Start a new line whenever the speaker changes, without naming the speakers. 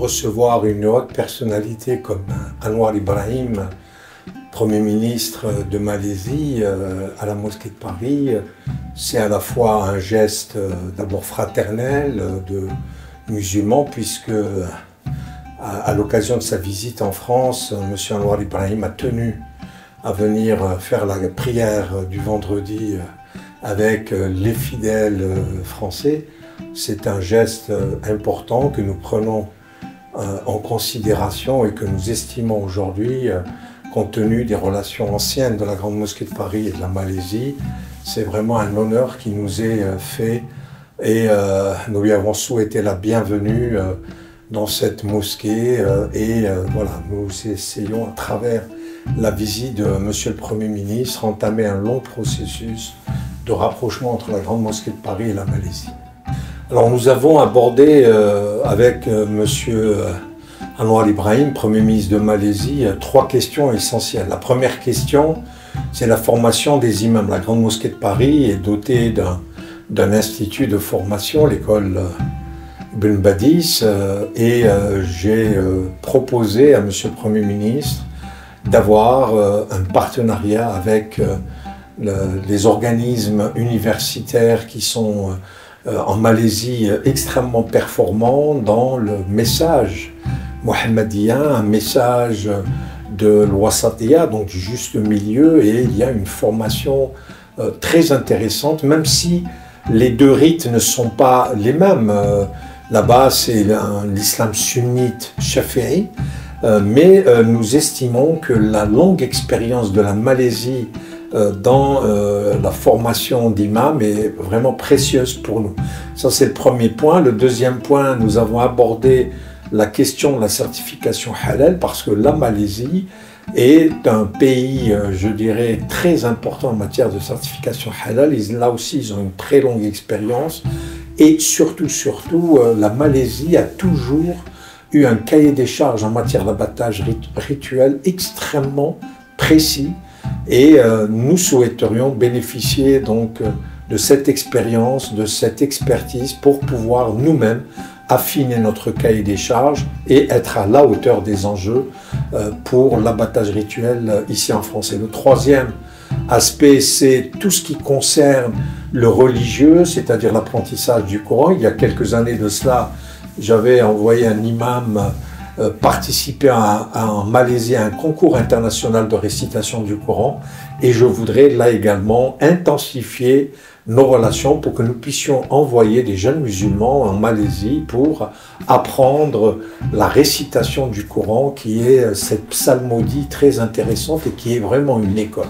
recevoir une haute personnalité comme Anwar Ibrahim, Premier ministre de Malaisie, à la mosquée de Paris, c'est à la fois un geste d'abord fraternel de musulmans, puisque à l'occasion de sa visite en France, M. Anwar Ibrahim a tenu à venir faire la prière du vendredi avec les fidèles français. C'est un geste important que nous prenons en considération et que nous estimons aujourd'hui, compte tenu des relations anciennes de la Grande Mosquée de Paris et de la Malaisie. C'est vraiment un honneur qui nous est fait et nous lui avons souhaité la bienvenue dans cette mosquée voilà, nous essayons à travers la visite de Monsieur le Premier ministre entamer un long processus de rapprochement entre la Grande Mosquée de Paris et la Malaisie. Alors nous avons abordé avec Monsieur Anwar Ibrahim, Premier ministre de Malaisie, 3 questions essentielles. La première question, c'est la formation des imams. La Grande Mosquée de Paris est dotée d'un institut de formation, l'école Ibn Badis, et j'ai proposé à Monsieur le Premier ministre d'avoir un partenariat avec les organismes universitaires qui sont en Malaisie extrêmement performants dans le message mohammedien, un message de l'Wasatiyya, donc du juste milieu, et il y a une formation très intéressante, même si les deux rites ne sont pas les mêmes. Là-bas, c'est l'islam sunnite shafi'i, mais nous estimons que la longue expérience de la Malaisie dans la formation d'imams est vraiment précieuse pour nous. Ça, c'est le premier point. Le deuxième point, nous avons abordé la question de la certification halal, parce que la Malaisie est un pays, je dirais, très important en matière de certification halal. Là aussi, ils ont une très longue expérience. Et surtout, la Malaisie a toujours eu un cahier des charges en matière d'abattage rituel extrêmement précis. Et nous souhaiterions bénéficier donc de cette expérience, de cette expertise pour pouvoir nous-mêmes affiner notre cahier des charges et être à la hauteur des enjeux pour l'abattage rituel ici en France. Et le troisième aspect, c'est tout ce qui concerne le religieux, c'est-à-dire l'apprentissage du Coran. Il y a quelques années de cela, j'avais envoyé un imam participer en Malaisie à un concours international de récitation du Coran, et je voudrais là également intensifier nos relations pour que nous puissions envoyer des jeunes musulmans en Malaisie pour apprendre la récitation du Coran, qui est cette psalmodie très intéressante et qui est vraiment une école.